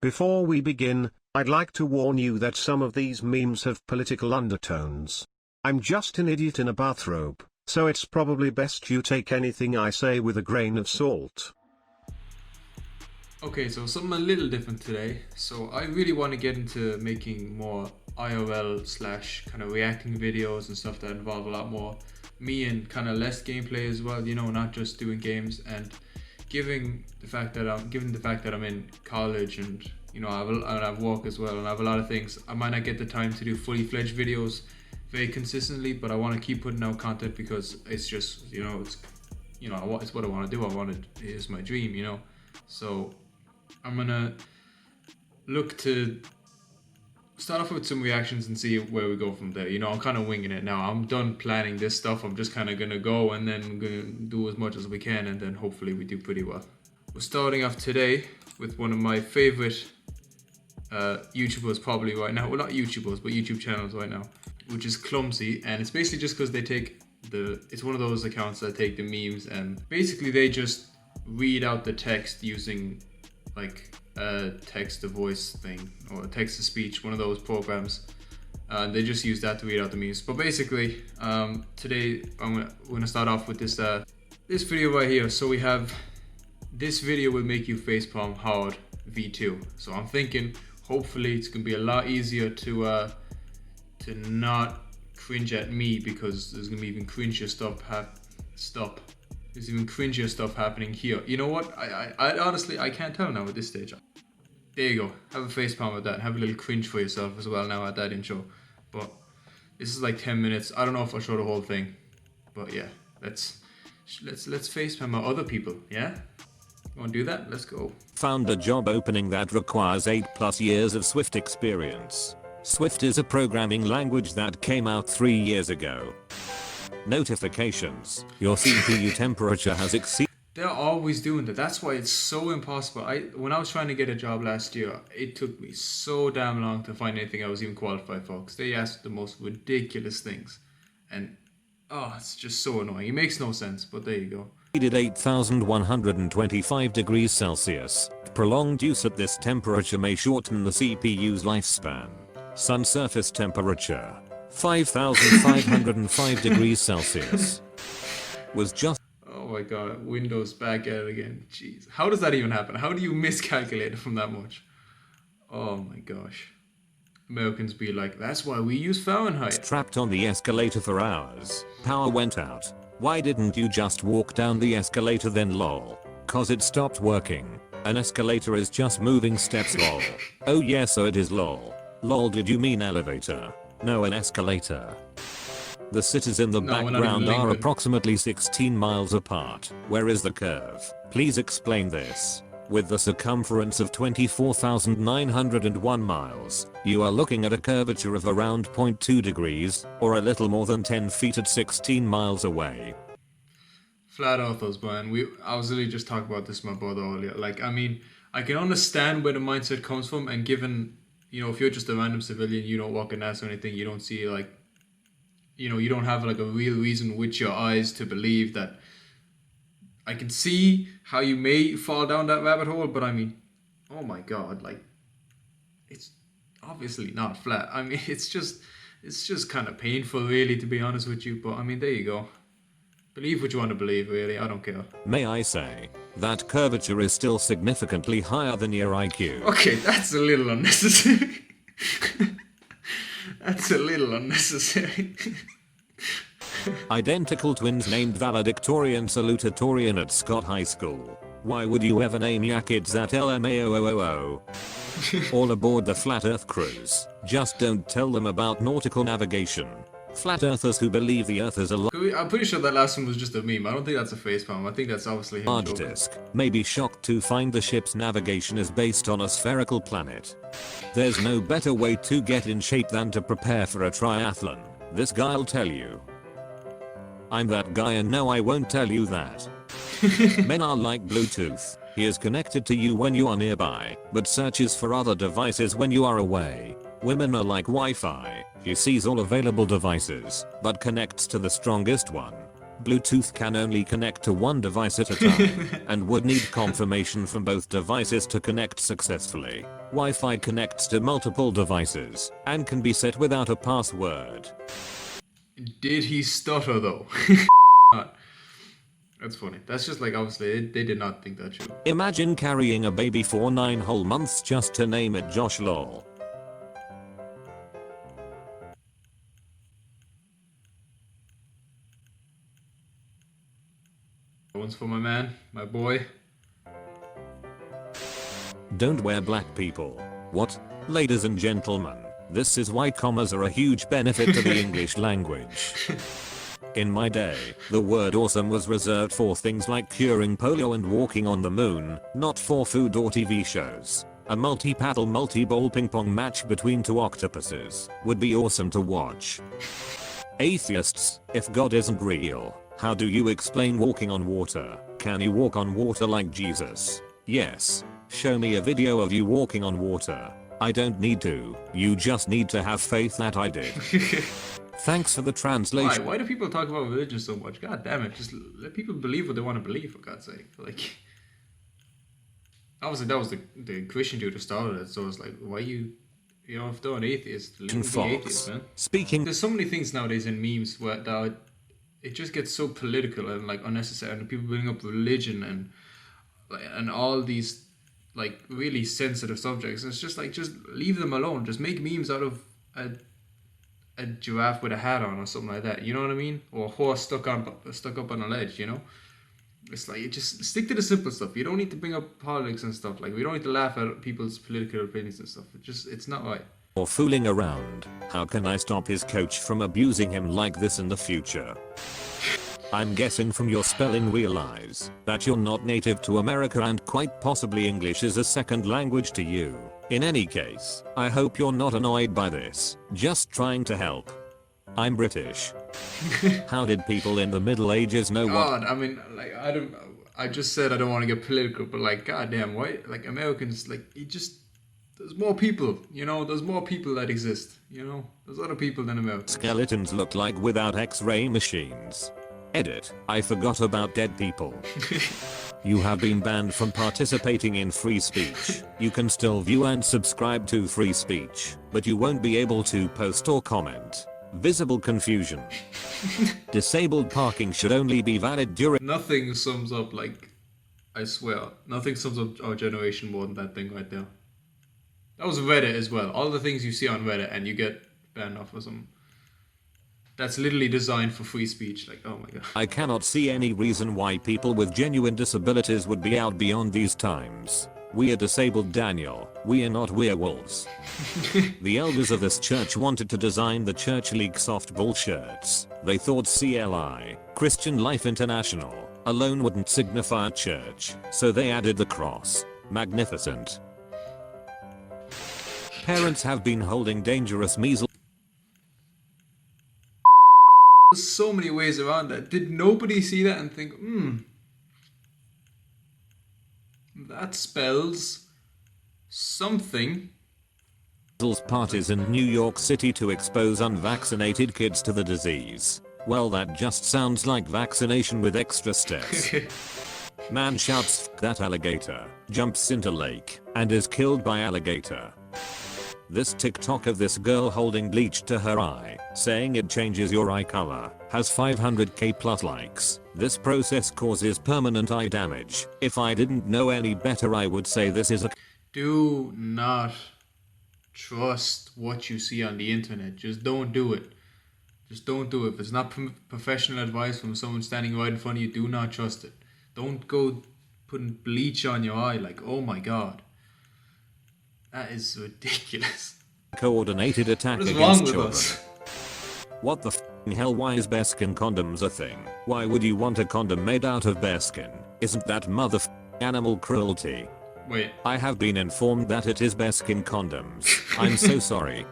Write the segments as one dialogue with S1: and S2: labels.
S1: Before we begin, I'd like to warn you that some of these memes have political undertones. I'm just an idiot in a bathrobe, so it's probably best you take anything I say with a grain of salt.
S2: Okay, so something a little different today. So I really want to get into making more IRL / kind of reacting videos and stuff that involve a lot more me and kind of less gameplay as well, you know, not just doing games. And given the fact that I'm in college and, you know, I have work as well and I have a lot of things, I might not get the time to do fully fledged videos very consistently, but I want to keep putting out content because it's just, you know, it's what I want to do. It's my dream, you know. So I'm gonna look to start off with some reactions and see where we go from there. You know, I'm kind of winging it now. I'm done planning this stuff. I'm just kind of gonna go and then gonna do as much as we can, and then hopefully we do pretty well. We're starting off today with one of my favorite YouTubers probably right now. Well, not YouTubers, but YouTube channels right now, which is Clumsy, and it's basically just because they take it's one of those accounts that take the memes and basically they just read out the text using like a text to voice thing or text to speech, one of those programs. They just use that to read out the memes. But basically, today we're gonna start off with this video right here. So we have this video will make you facepalm hard V2. So I'm thinking hopefully it's gonna be a lot easier to not cringe at me, because there's gonna be even cringier stuff. There's even cringier stuff happening here. You know what? I honestly, I can't tell now at this stage. There you go. Have a facepalm with that. Have a little cringe for yourself as well now at that intro. But this is like 10 minutes. I don't know if I'll show the whole thing. But yeah, let's facepalm our other people, yeah? You wanna do that? Let's go.
S3: Found a job opening that requires 8+ years of Swift experience. Swift is a programming language that came out 3 years ago. Notifications. Your CPU temperature has exceeded.
S2: They're always doing that. That's why it's so impossible. When I was trying to get a job last year, it took me so damn long to find anything I was even qualified for, because they asked the most ridiculous things. And oh, it's just so annoying. It makes no sense, but there you go.
S3: 8,125 degrees Celsius. Prolonged use at this temperature may shorten the CPU's lifespan. Sun surface temperature 5,505 degrees Celsius was just.
S2: Oh my god, Windows back at it again. Jeez, how does that even happen? How do you miscalculate it from that much? Oh my gosh. Americans be like, that's why we use Fahrenheit.
S3: Trapped on the escalator for hours. Power went out. Why didn't you just walk down the escalator then, lol? Cause it stopped working. An escalator is just moving steps, lol. Oh yeah, so it is, lol. Lol, did you mean elevator? No, an escalator. The cities in the background are approximately 16 miles apart. Where is the curve? Please explain this. With the circumference of 24,901 miles, you are looking at a curvature of around 0.2 degrees, or a little more than 10 feet at 16 miles away.
S2: Flat earthers, man. I was literally just talking about this with my brother earlier. Like, I mean, I can understand where the mindset comes from, and given, you know, if you're just a random civilian, you don't walk in NASA or anything, you don't see like, you know, you don't have like a real reason with your eyes to believe that. I can see how you may fall down that rabbit hole, but I mean, oh my god, like, it's obviously not flat. I mean, it's just kind of painful, really, to be honest with you. But I mean, there you go. Believe what you want to believe, really. I don't care.
S3: May I say, that curvature is still significantly higher than your IQ.
S2: Okay, that's a little unnecessary. That's a little unnecessary.
S3: Identical twins named valedictorian salutatorian at Scott High School. Why would you ever name your kids that LMAOOO? All aboard the Flat Earth cruise. Just don't tell them about nautical navigation. Flat earthers who believe the earth is a
S2: I'm pretty sure that last one was just a meme. I don't think that's a facepalm. I think that's obviously him
S3: large
S2: joking.
S3: disk. May be shocked to find the ship's navigation is based on a spherical planet. There's no better way to get in shape than to prepare for a triathlon. This guy'll tell you. I'm that guy, and no, I won't tell you that. Men are like Bluetooth. He is connected to you when you are nearby, but searches for other devices when you are away. Women are like Wi-Fi. He sees all available devices, but connects to the strongest one. Bluetooth can only connect to one device at a time and would need confirmation from both devices to connect successfully. Wi-Fi connects to multiple devices and can be set without a password.
S2: Did he stutter though? That's funny. That's just like, obviously they did not think that through.
S3: Imagine carrying a baby for 9 whole months just to name it Josh lol.
S2: One's for my man, my boy.
S3: Don't wear black people. What? Ladies and gentlemen, this is why commas are a huge benefit to the English language. In my day, the word awesome was reserved for things like curing polio and walking on the moon, not for food or TV shows. A multi-paddle multi-ball ping pong match between 2 octopuses would be awesome to watch. Atheists, if God isn't real, how do you explain walking on water? Can you walk on water like Jesus? Yes. Show me a video of you walking on water. I don't need to. You just need to have faith that I did. Thanks for the translation.
S2: Why do people talk about religion so much? God damn it. Just let people believe what they want to believe, for God's sake. Like, obviously that was the Christian dude who started it, so it's like, why if they're an atheist, let them be atheists, man. There's so many things nowadays in memes where it just gets so political and like unnecessary, and people bring up religion and all these like really sensitive subjects. And it's just like, just leave them alone. Just make memes out of a giraffe with a hat on or something like that. You know what I mean? Or a horse stuck up on a ledge. You know? It's like, just stick to the simple stuff. You don't need to bring up politics and stuff. Like, we don't need to laugh at people's political opinions and stuff. It's not right.
S3: Or fooling around. How can I stop his coach from abusing him like this in the future? I'm guessing from your spelling realize that you're not native to America and quite possibly English is a second language to you. In any case, I hope you're not annoyed by this. Just trying to help. I'm British. How did people in the Middle Ages know what?
S2: God, I mean, like, I just said I don't want to get political, but like, goddamn, why? Like, Americans, like, there's more people, there's more people that exist, there's other people than Americans.
S3: Skeletons look like without X-ray machines. Edit, I forgot about dead people. You have been banned from participating in free speech. You can still view and subscribe to free speech, but you won't be able to post or comment. Visible confusion. Disabled parking should only be valid during—
S2: Nothing sums up, like, I swear, nothing sums up our generation more than that thing right there. That was Reddit as well. All the things you see on Reddit and you get banned off or something. That's literally designed for free speech. Like, oh my god.
S3: I cannot see any reason why people with genuine disabilities would be out beyond these times. We are disabled, Daniel. We are not werewolves. The elders of this church wanted to design the church league softball shirts. They thought CLI, Christian Life International, alone wouldn't signify a church, so they added the cross. Magnificent. Parents have been holding dangerous measles.
S2: There's so many ways around that. Did nobody see that and think, that spells something?
S3: Parties in New York City to expose unvaccinated kids to the disease. Well, that just sounds like vaccination with extra steps. Man shouts "F that alligator," jumps into lake, and is killed by alligator. This TikTok of this girl holding bleach to her eye, saying it changes your eye color, has 500k plus likes. This process causes permanent eye damage. If I didn't know any better, I would say this is a—
S2: Do not trust what you see on the internet. Just don't do it. Just don't do it. If it's not professional advice from someone standing right in front of you, do not trust it. Don't go putting bleach on your eye like, oh my god. That is ridiculous.
S3: Coordinated attack
S2: What is
S3: against
S2: wrong with
S3: children.
S2: us?
S3: What the f***ing hell? Why is bearskin condoms a thing? Why would you want a condom made out of bearskin? Isn't that motherf***ing animal cruelty?
S2: Wait.
S3: I have been informed that it is bearskin condoms. I'm so sorry.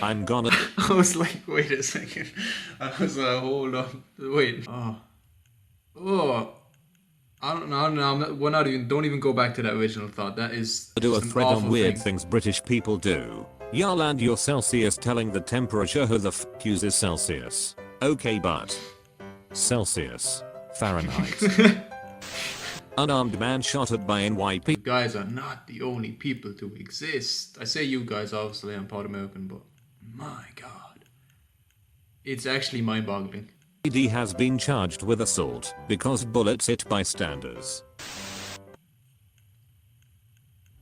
S3: I'm gonna—
S2: I was like, wait a second. I was like, hold on. Wait. Oh. I don't know. We're not even. Don't even go back to that original thought. That is.
S3: do a
S2: just an
S3: thread on
S2: awful
S3: weird
S2: thing.
S3: things British people do. Y'all and your Celsius telling the temperature. Who the f uses Celsius? Okay, but Celsius. Fahrenheit. Unarmed man shot at by NYP.
S2: You guys are not the only people to exist. I say you guys, obviously, I'm part American, but my god. It's actually mind-boggling.
S3: PD has been charged with assault because bullets hit bystanders.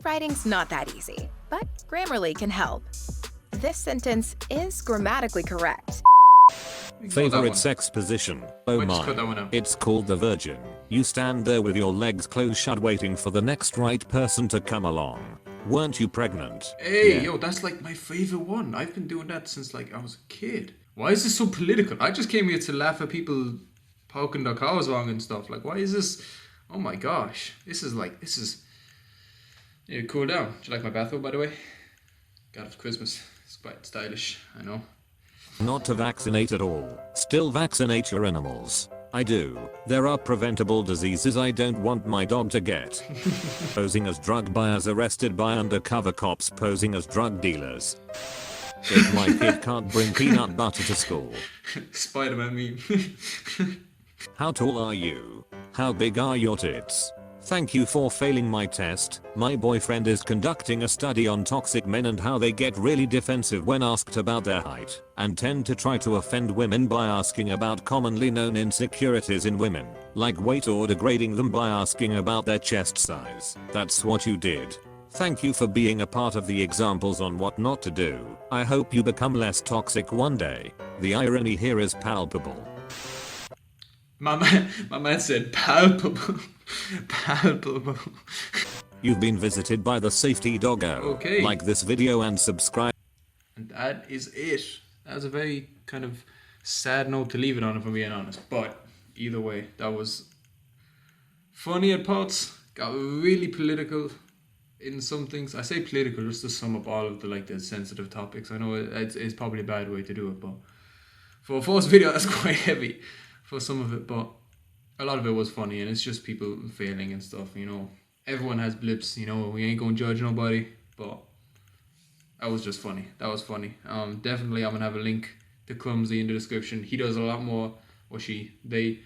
S4: Writing's not that easy, but Grammarly can help. This sentence is grammatically correct.
S3: Favorite sex position? Oh
S2: Wait, just cut that one
S3: my.
S2: out.
S3: It's called the virgin. You stand there with your legs closed shut waiting for the next right person to come along. Weren't you pregnant?
S2: Hey,
S3: Yeah.
S2: yo, that's like my favorite one. I've been doing that since like I was a kid. Why is this so political? I just came here to laugh at people poking their cows wrong and stuff. Like, why is this? Oh my gosh. This is... Yeah, cool down. Do you like my bathrobe, by the way? Got it for Christmas. It's quite stylish, I know.
S3: Not to vaccinate at all. Still vaccinate your animals. I do. There are preventable diseases I don't want my dog to get. Posing as drug buyers arrested by undercover cops posing as drug dealers. If my kid can't bring peanut butter to school.
S2: Spider-Man meme.
S3: How tall are you? How big are your tits? Thank you for failing my test. My boyfriend is conducting a study on toxic men and how they get really defensive when asked about their height, and tend to try to offend women by asking about commonly known insecurities in women, like weight, or degrading them by asking about their chest size. That's what you did. Thank you for being a part of the examples on what not to do. I hope you become less toxic one day. The irony here is palpable.
S2: My man said palpable. Palpable.
S3: You've been visited by the safety doggo.
S2: Okay.
S3: Like this video and subscribe.
S2: And that is it. That was a very kind of sad note to leave it on, if I'm being honest. But either way, that was funny at parts. Got really political in some things. I say political just to sum up all of the sensitive topics. I know it's probably a bad way to do it, but for a first video, that's quite heavy for some of it. But a lot of it was funny, and it's just people failing and stuff. You know, everyone has blips. You know, we ain't gonna judge nobody, but that was just funny. That was funny. Definitely, I'm gonna have a link to Clumsy in the description. He does a lot more, or they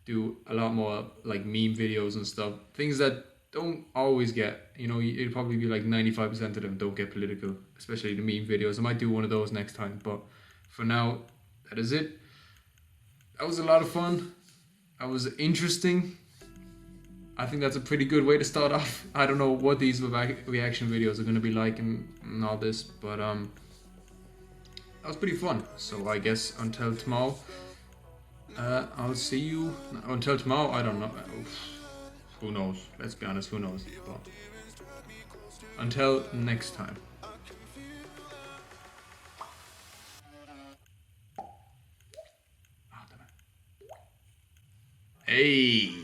S2: do a lot more like meme videos and stuff. Things that don't always get, you know, it'd probably be like 95% of them don't get political, especially the meme videos. I might do one of those next time, but for now, that is it. That was a lot of fun. That was interesting. I think that's a pretty good way to start off. I don't know what these reaction videos are going to be like and all this, but that was pretty fun. So I guess until tomorrow, I'll see you. Until tomorrow, I don't know. Who knows? Let's be honest, who knows? But until next time. Hey!